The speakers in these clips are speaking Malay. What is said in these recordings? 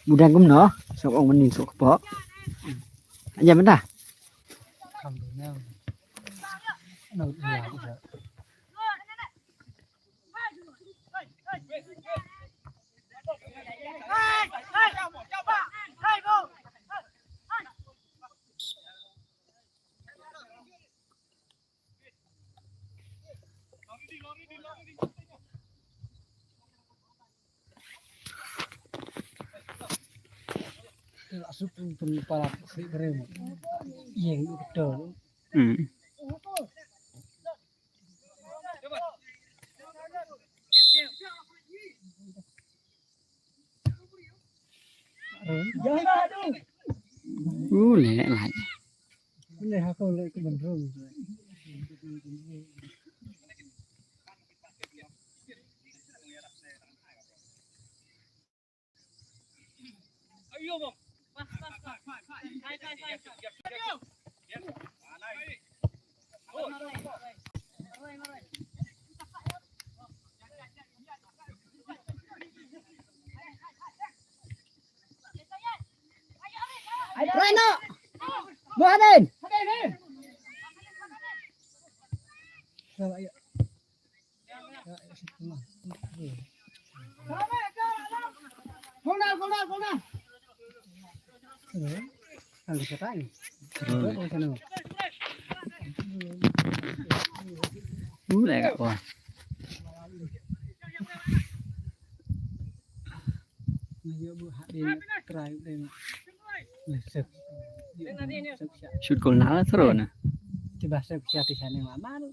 Budang cũng nó sok ông mình sok bỏ anh em ta không được nhau đâu là langsung pun para sekeren yang betul lẹ lại này họ câu lại cái bình thường Reno buat lên rồi ạ không nào ăn cái tay lẹ các bạn shoot goal nala throw na coba saya siapa sana lama lu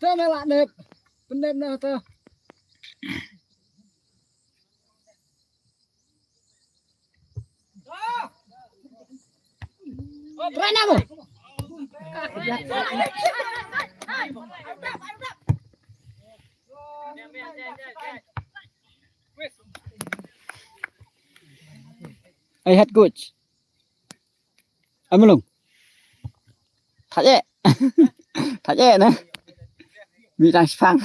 cho mẹ lại đẹp bên đêm nào tao Reno ai head coach anh luôn thật vậy thật vậy nè bị đang phăng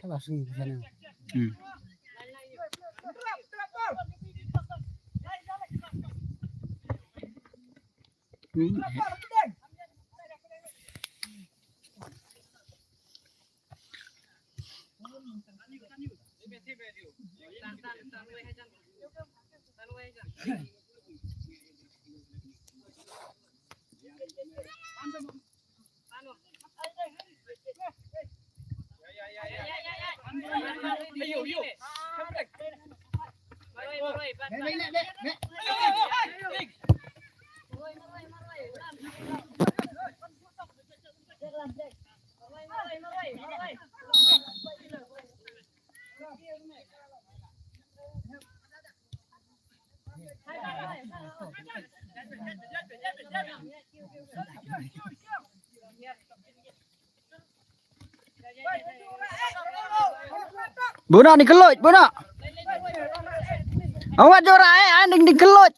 Kalau sih sana. Bữa nào đi cân lội bữa nào ông bắt cho ra anh đừng cân lội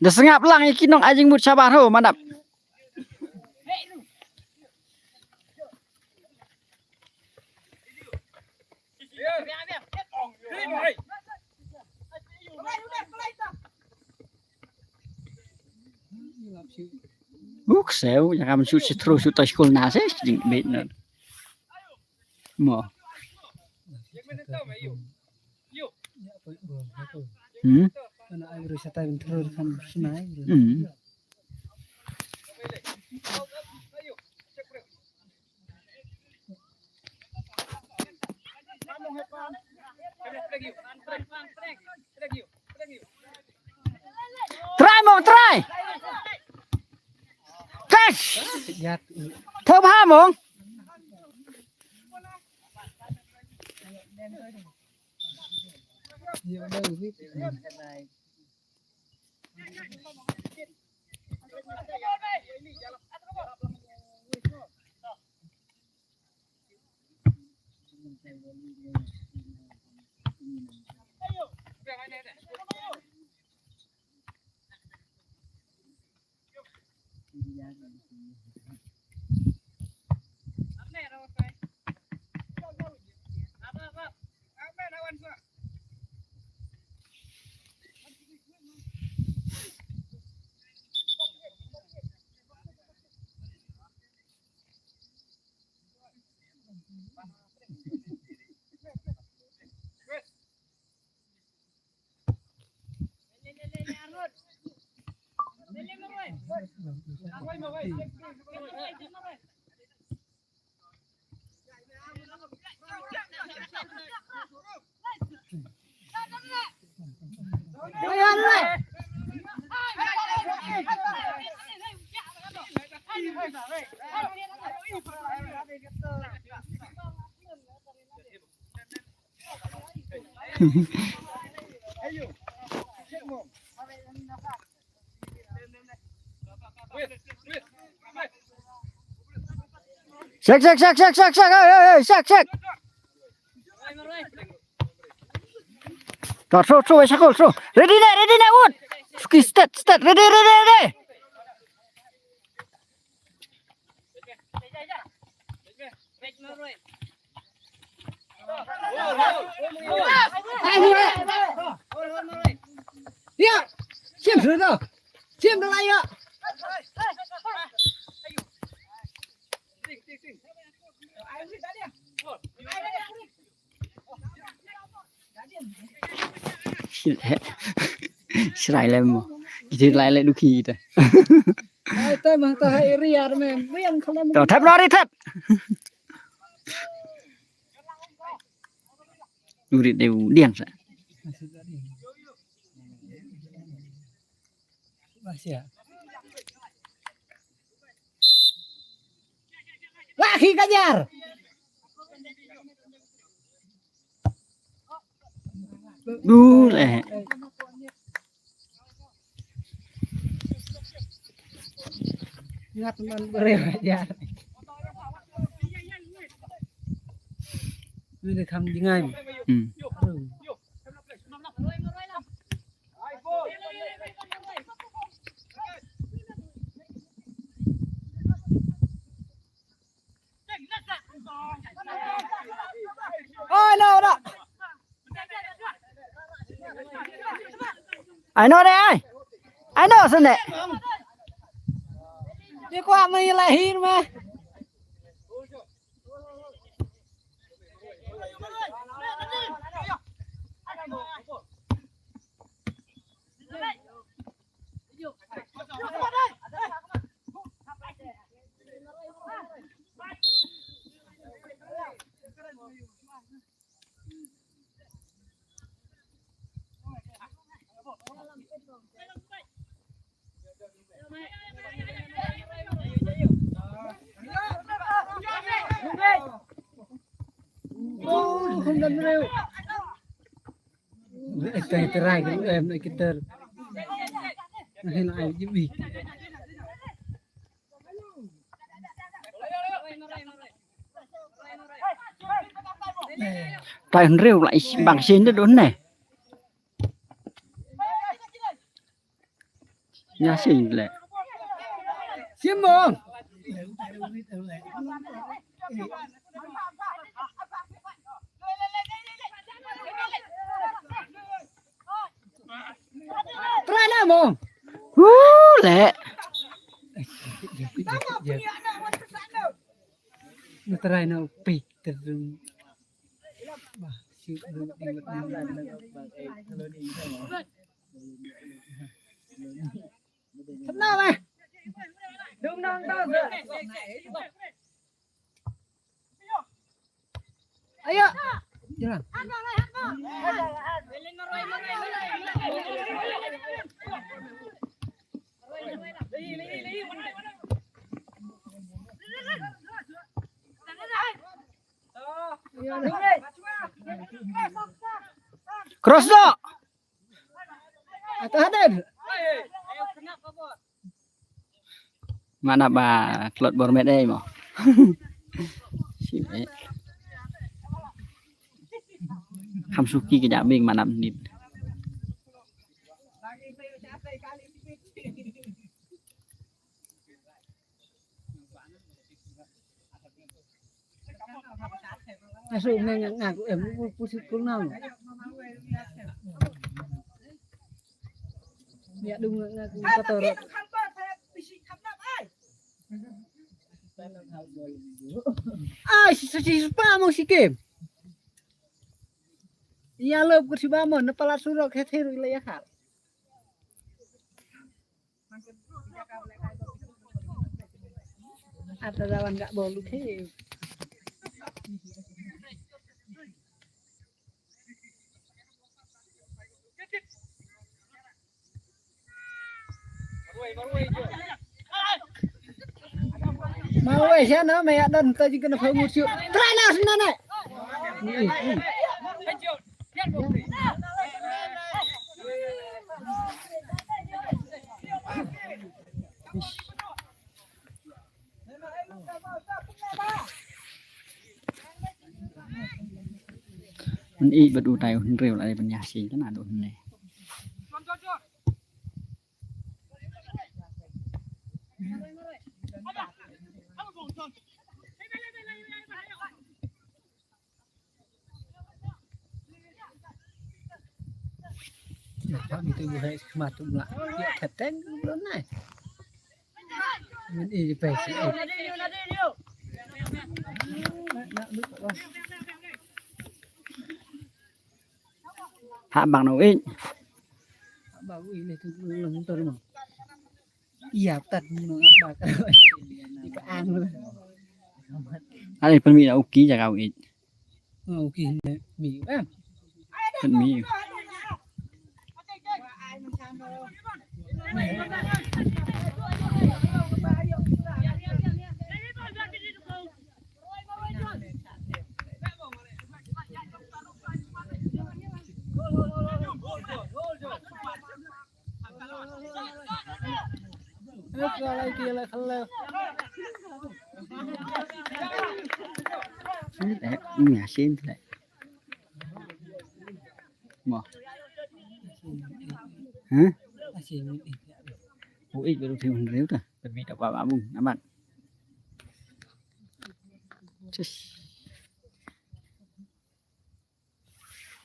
dah sengap lang ikin nong ajing mut sabar ho mandap xéo jangan shoot terus shoot sekolah nasi jing bet no mo Hmm. Ana ai wisata terus kan sunai. Hmm. Try mong try. Cash. Yat Thơm ha mong. dia đâu biết. Shake. Hey, shake. Throw, shackle, throw. Ready there, Wood. Okay, stat. Ready. Ya. Chiếm rồi đâu. Chiếm nó lại ạ. Serai lem. Kita lại đôi khi ta. Ai tới mà ta hay ria đó mẹ. Miên không làm. Rồi thép nó đi thép. Người đều điên rồi. Laki kejar. Đu lẹ. Ingat teman berewajar. Ini được thăm đi ngay. Ôi đâu đó. I know đấy. I know sân đấy. Đi qua mày lại hin mà. Không đâm rêu. Tay terai cái em lại cái tơ. Hay là ai giúp gì? Tay rêu lại bằng xin đó đốn này. Nhà xin lẹ. Chiếm mồm. Try nào mồm. Lẹ. Try nào pi terus. Bah, chịu được đi một năm lần là bà ấy thơ đi thôi mà thấm nào mày đừng nâng tao rồi ấy ạ chưa nào Cross dok. Atas ada. Mana ba klot bormet đây mà. Hamsuki cái nhà mình mà nằm nịp. Masuk nggak pusing pulang. Ya đúng ngaku kotor. Ai si spamo si Kim. Iya leup ku si Bamon nepala surok hetheru ya khal. Ada lawan enggak bolu ke. Mau ya nó mày đần tao chỉ cần phải 1 triệu. Try nào xin này. Mình y bật ủ tay hôn rêu lại bên nhà xí cái nào đồ này. Đó thì tôi hay mà tụi lại thật đấy lớn này. Mình đi về sẽ Hạ bằng đầu ít. bảo ý này tôi lớn tôi mà. Iya tật nó bà cái đi cái ăn luôn. Đây phân mi là ok chả gạo ít. Ok mì em. Phân mi. Lại kia lại khăn leo. Đấy, nhà xin thế này. Mà. Hả? Ủa ít vào thêm rếu thôi. Bởi vì đọc vào bả bùng, các bạn.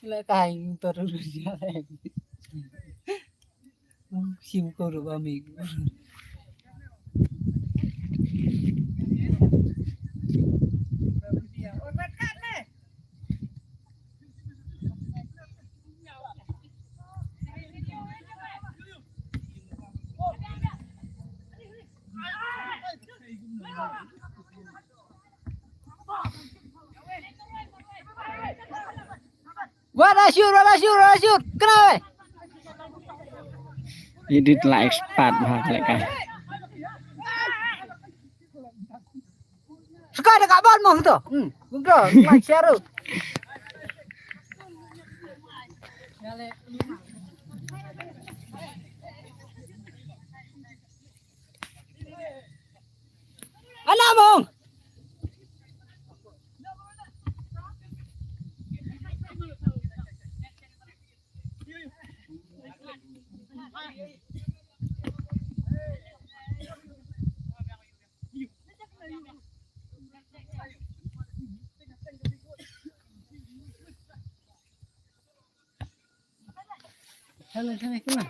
Lại cài tôi rồi ra đây. Sim cô rồi ba mình. Rashur. Kenapa? Ini telah expat bahasa kan. Sekarang dekat bal mau tu. Betul. Like share. Anak mong. Hello, sana ke mana?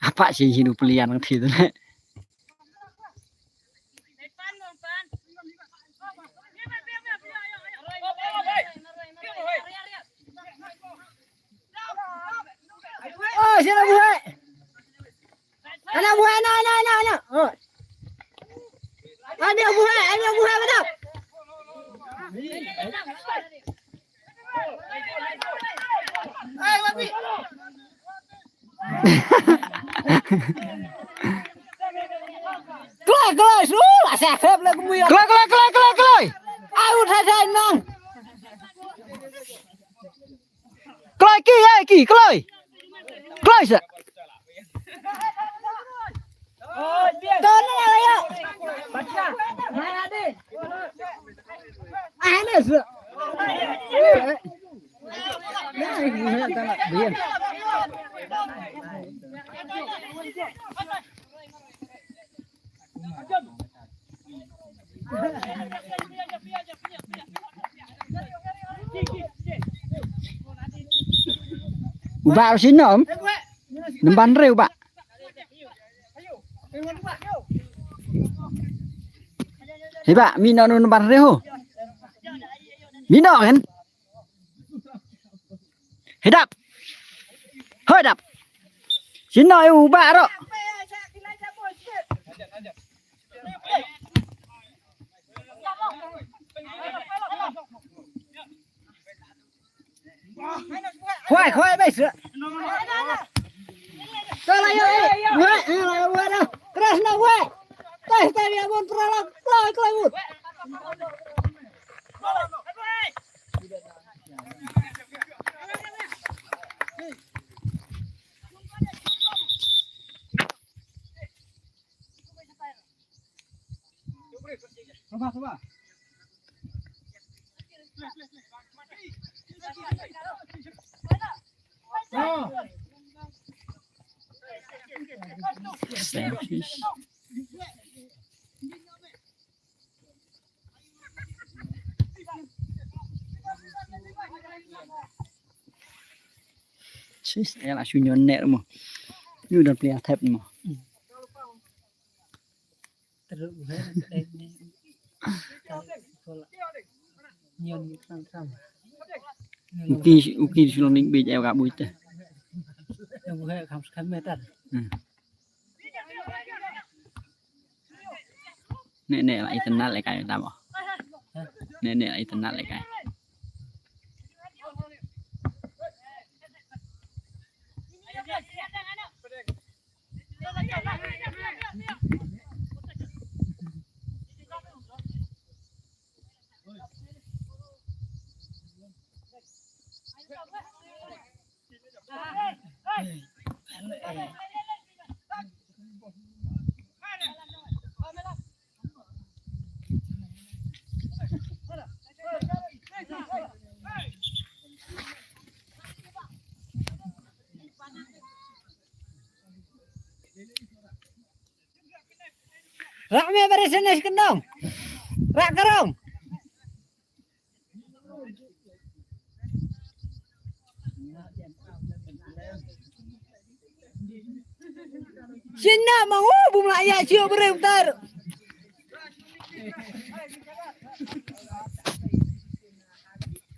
Apa sih hidup pelian nanti itu nih? Oh, sila buhay. Anak buhay, anak. Oh. Anak buhay betul. Ay, wapi. Kelai, sulah saya kerap lagi muya. Kelai. Ayo thay nang. Kelai sah. Ton ni ayo. Baca. Mana deh? Ah, ni su. Nah, tak nak diam. Ubah sini om. Nemban reu pak. Hei pak, mina nu nemban reu. Mina kan? Hei dap. Sini ubah ro. Khoai bây giờ. Tôi lại ơi. Quay đâu. Terus nak quay. Tay dia pun terlalu kelai ut. Coba. Oh. Selfish. Sis, ya lah sunyon nek mo. Như đợt plea thép mà. Terus ni. Nyon sam. Uki sulong ning bij eo gak buit teh. Yang buhay kam meter. Nek lại internet lại cái ta bảo. Nek lại internet lại cái. Rak me beresin kendong. Rak kerong. Sina mau bumla ya cio bereutar.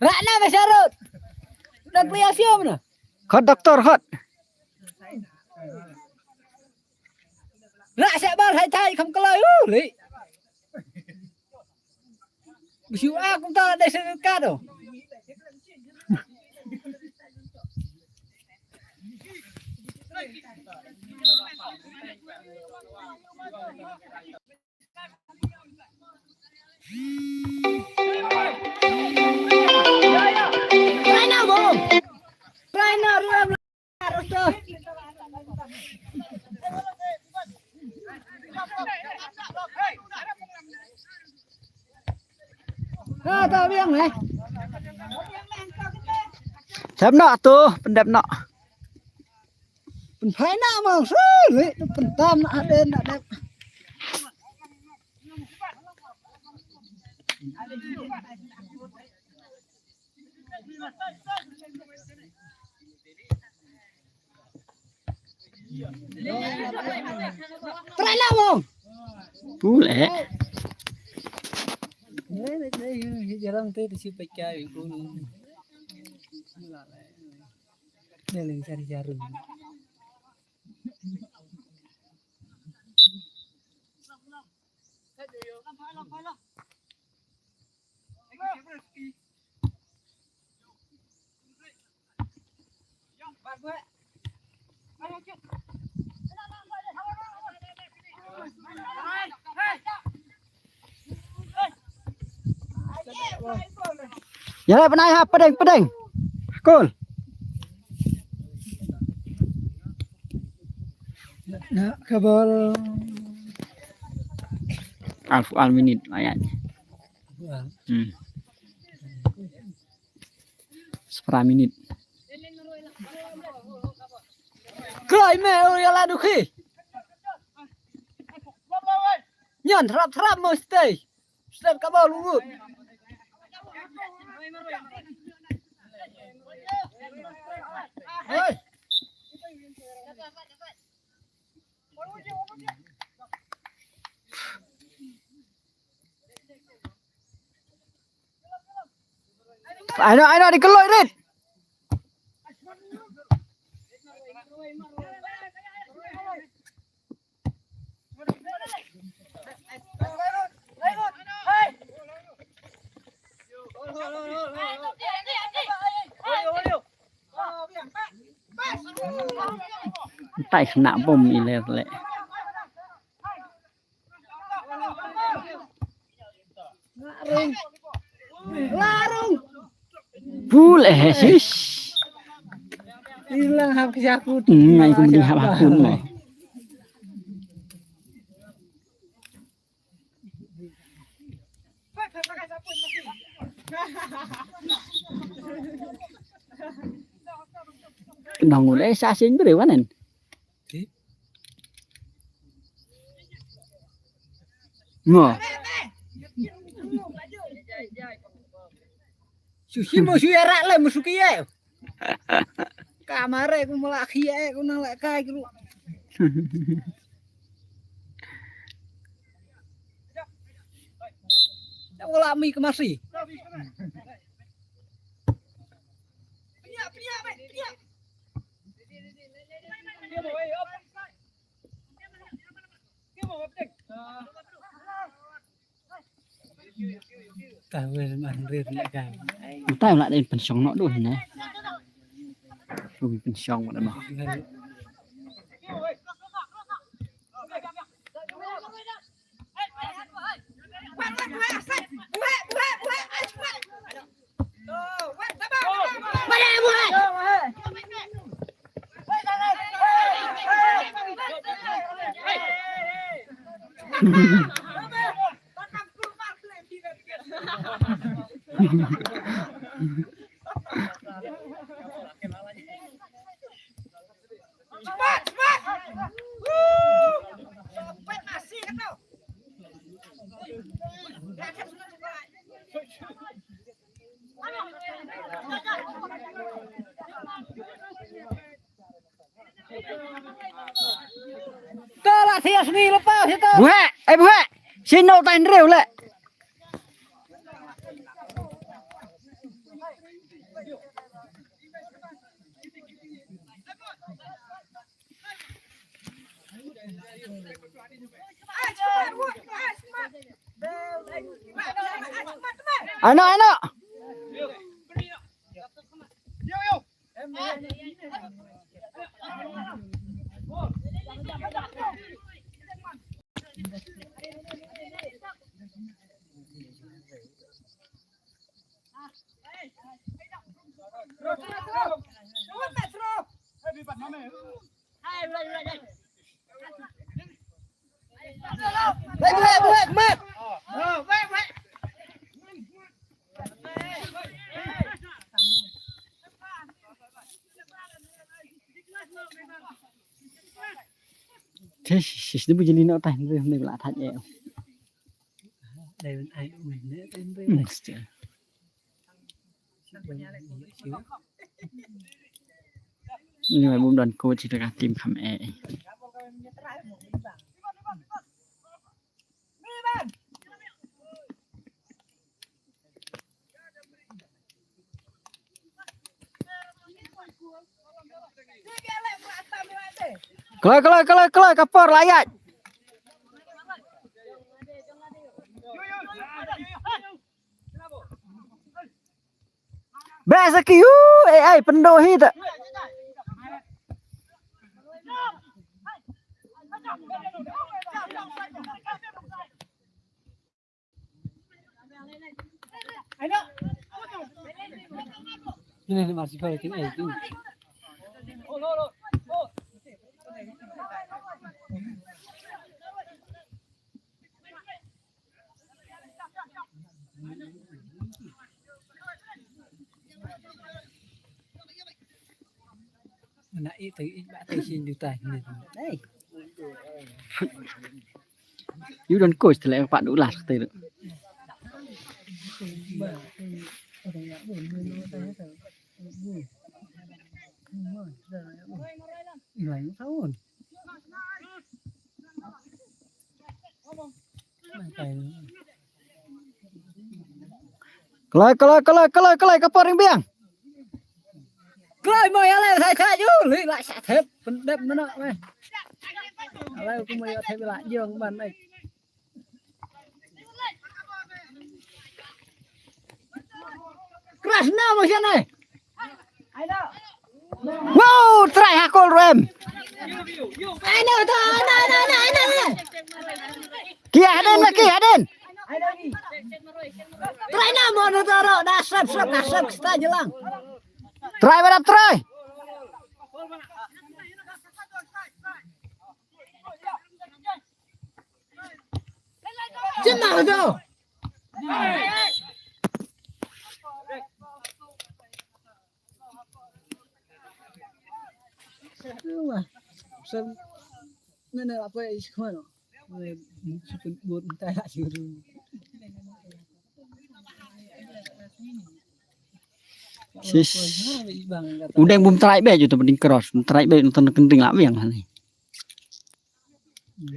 Rak na besarut. Dak liya cio mana? Khot doktor khot. Rak sẽ bao thay không có lời lý. Bisiu a cũng ta đây sẽ ca đâu. Try nào bom. Try nào rồi em rồi. Tao biết này. Thép nọ tu, bên đẹp nọ. Bên phải nọ mà sứ, bên tam nọ đến là đẹp. Try lah bang. Pula. Ni jarang tu di situ pakai pun. Ni lagi cari jarum. Jalan penai ha pedeng. Kul. Nak kabar. Al minit ayatnya. Sepera minit. Kelai me oi ala duki. Nyon terap mesti. Step kabar lurut. Oi. Ayo dikeloi Rit. Tai kena bom ini lek. Larung. Pule sis. Hilang hak aku. Ngai ku mending hak aku mai. Nong ule sasin bere wanen. Ngo. Susi mau erak le musuh kiye. Kamare ku melak kiye ku nang lek kae ku. Tak olah mi kemasi. Tahu man rir lek kae. Tai lại đến phần sóng nó đuổi này. Rồi phần sóng mà bảo. Tala sias ni lepas itu. Buhe, xin nô tay rêu lệ. Ano. Thế sẽ bây giờ đi nó thành rồi mình lại thật vậy. đây bên ai mình nữa bên bên Next year. Nhưng mà bùm đoàn cô chỉ là tìm khám e. Kelai kapor layak. Best kiu ai pendohi tak. ini masih pakai tiếng ấy chứ nãy từ ít bạn tay xin điều tài này đây You don't coach thì lại bạn đủ lạt từ được. Này thấu Kelai kapor yang biang. Rồi mời lại thay thay chứ lấy lại xả thép vẫn đẹp nó nọ này lại cũng mời thay lại giường bàn này crash nào mà này Wow, try hakol rem. ai nào thôi này Kia haden lagi haden. try nào mà nó taro dah sep kita jelang Try berap try. Cina tu. Sem, mana apa ikhwan? Cukup buat entah tak siru. Sis. Udah bum try be ju tu mending cross. Try be nonton kenting lah yang lah ni.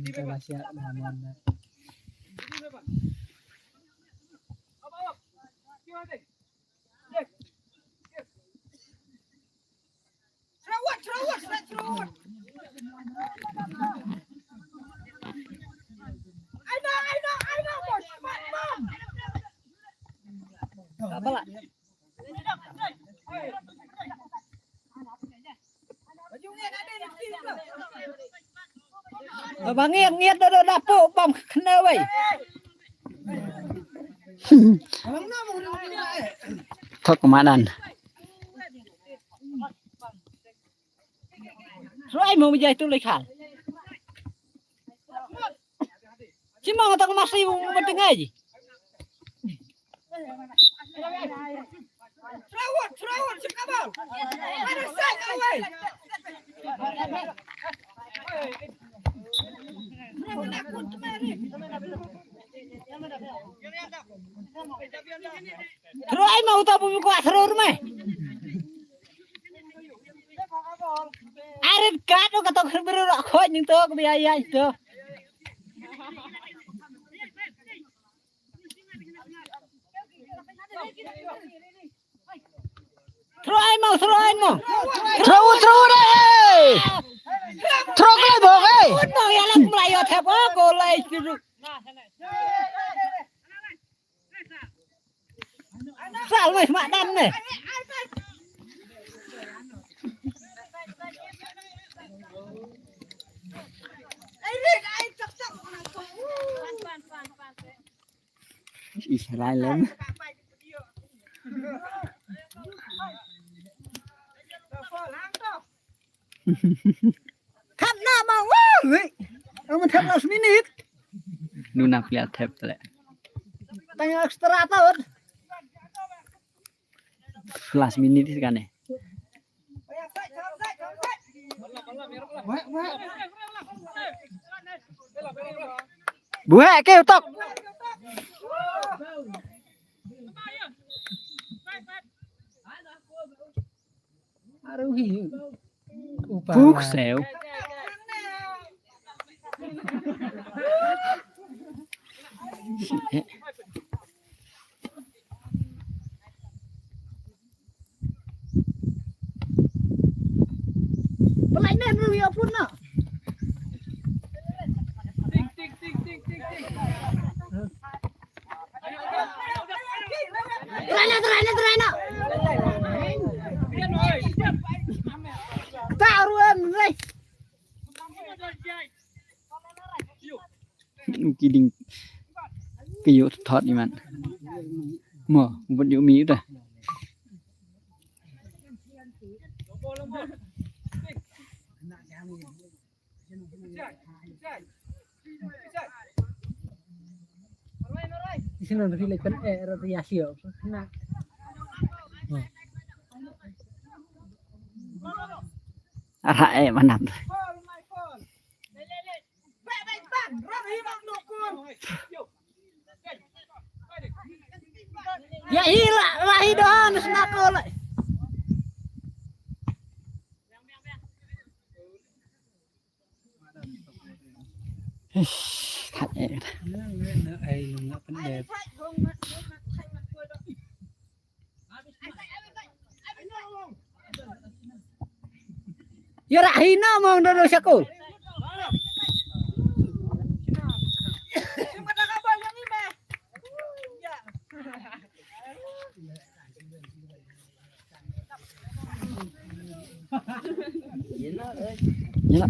Kita masih aman. Terawat. I know, Mom. Apa lah? Bang nghiệt đó đạp bộ bom khné vậy. Thôi komandan. Rồi ai mau menjadi tu lekal. Cuma orang masih mendengar je. Terawat sekabal. Ada sak away. Terus ai mau tahu buku asror meh. Arin kado kata beru kau ni tu kebiaya itu. Throw ai mau. Throw đây. Throw cái này buộc ấy. Mau ya lah mulai yo thep go lai dulu. Sao mày mak dan ni? Ih, lain lắm. Khắp nào mà quá. Ông mình thep last minute. Nuna lihat tab tu lah. Tanya ekstra tahun. Last minute kan ni. Buat ke utak. Aduh hiu. Phúc xẻo. Pelai nên review pun nak. Terana. Tahu em đây. Kỳ đình cái yếu thoát đi man mở vẫn yếu mỹ rồi Di sini nanti lekan radiasi ya. Nah. em ăn nằm Ya hilang lah hidup senakol. thật em Ya rahina mau ndono sakul. Vậy đó.